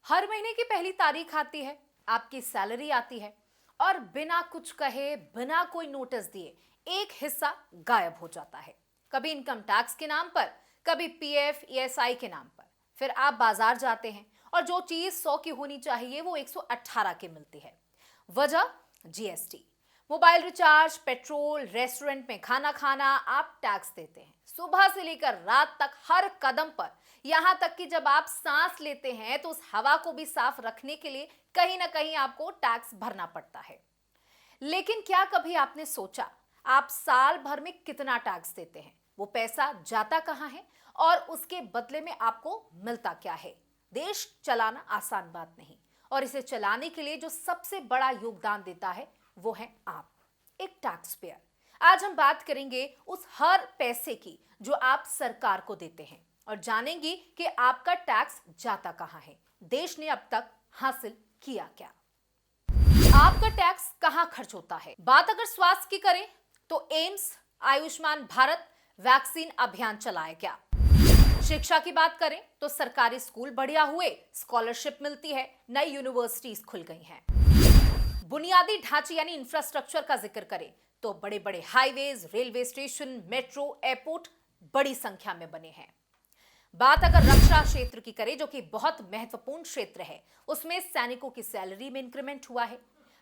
हर महीने की पहली तारीख आती है, आपकी सैलरी आती है और बिना कुछ कहे, बिना कोई नोटिस दिए एक हिस्सा गायब हो जाता है। कभी इनकम टैक्स के नाम पर, कभी पीएफ, ईएसआई के नाम पर। फिर आप बाजार जाते हैं और जो चीज 100 की होनी चाहिए वो 118 की मिलती है। वजह GST. Mobile recharge, petrol, restaurant में खाना खाना, आप टैक्स देते हैं। सुबह से लेकर रात तक हर कदम पर, यहां तक कि जब आप सांस लेते हैं तो उस हवा को भी साफ रखने के लिए कहीं ना कहीं आपको टैक्स भरना पड़ता है। लेकिन क्या कभी आपने सोचा आप साल भर में कितना टैक्स देते हैं, वो पैसा जाता कहां है और उसके बदले में आपको मिलता क्या है? देश चलाना आसान बात नहीं, और इसे चलाने के लिए जो सबसे बड़ा योगदान देता है वो है आप, एक टैक्स पेयर। आज हम बात करेंगे उस हर पैसे की जो आप सरकार को देते हैं और जानेंगे कि आपका टैक्स जाता कहां है, देश ने अब तक हासिल किया क्या, आपका टैक्स कहां खर्च होता है। बात अगर स्वास्थ्य की करें तो एम्स, आयुष्मान भारत, वैक्सीन अभियान चलाया गया। शिक्षा की बात करें तो सरकारी स्कूल बढ़िया हुए, स्कॉलरशिप मिलती है, नई यूनिवर्सिटीज खुल गई हैं। बुनियादी ढांचे यानी इंफ्रास्ट्रक्चर का जिक्र करें तो बड़े बड़े highways, railway station, metro, airport बड़ी संख्या में बने हैं। बात अगर रक्षा क्षेत्र की करें जो कि बहुत महत्वपूर्ण क्षेत्र है, उसमें सैनिकों की सैलरी में इंक्रीमेंट हुआ है,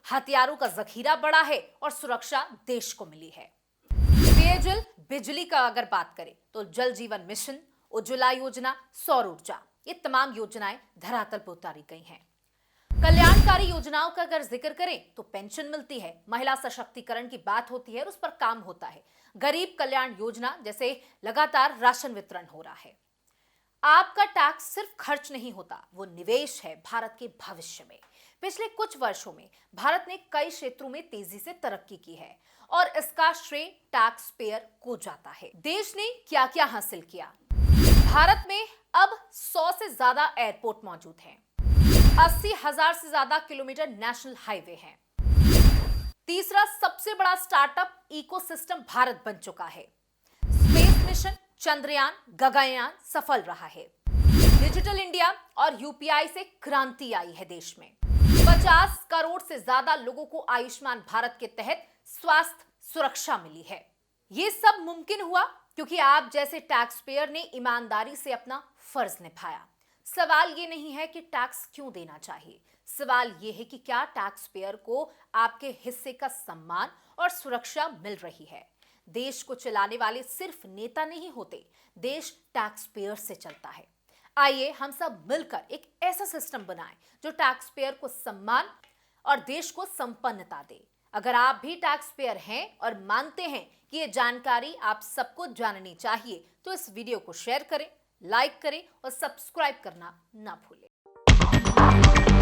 हथियारों का जखीरा बढ़ा है और सुरक्षा देश को मिली है। पेयजल, बिजली का अगर बात करें तो जल जीवन मिशन, उज्ज्वला योजना, सौर ऊर्जा, ये तमाम योजनाएं धरातल पर उतारी गई हैं। कल्याणकारी योजनाओं का अगर जिक्र करें तो पेंशन मिलती है, महिला सशक्तिकरण की बात होती है और उस पर काम होता है। गरीब कल्याण योजना जैसे लगातार राशन वितरण हो रहा है। आपका टैक्स सिर्फ खर्च नहीं होता, वो निवेश है भारत के भविष्य में। पिछले कुछ वर्षों में भारत ने कई क्षेत्रों में तेजी से तरक्की की है और इसका श्रेय टैक्स पेयर को जाता है। देश ने क्या क्या हासिल किया? भारत में अब 100 से ज्यादा एयरपोर्ट मौजूद हैं, 80,000 से ज्यादा किलोमीटर नेशनल हाईवे हैं। तीसरा सबसे बड़ा स्टार्टअप इकोसिस्टम भारत बन चुका है। स्पेस मिशन, चंद्रयान, गगनयान सफल रहा है। डिजिटल इंडिया और यूपीआई से क्रांति आई है देश में। 50 करोड़ से ज्यादा लोगों को आयुष्मान भारत के तहत स्वास्थ्य सुरक्षा मिली है। यह सब मुमकिन हुआ क्योंकि आप जैसे टैक्स पेयर ने ईमानदारी से अपना फर्ज निभाया। सवाल ये नहीं है कि टैक्स क्यों देना चाहिए, सवाल ये है कि क्या टैक्स पेयर को आपके हिस्से का सम्मान और सुरक्षा मिल रही है। देश को चलाने वाले सिर्फ नेता नहीं होते, देश टैक्स पेयर से चलता है। आइए हम सब मिलकर एक ऐसा सिस्टम बनाएं जो टैक्स पेयर को सम्मान और देश को संपन्नता दे। अगर आप भी टैक्स पेयर हैं और मानते हैं कि ये जानकारी आप सबको जाननी चाहिए तो इस वीडियो को शेयर करें, लाइक करें और सब्सक्राइब करना ना भूलें।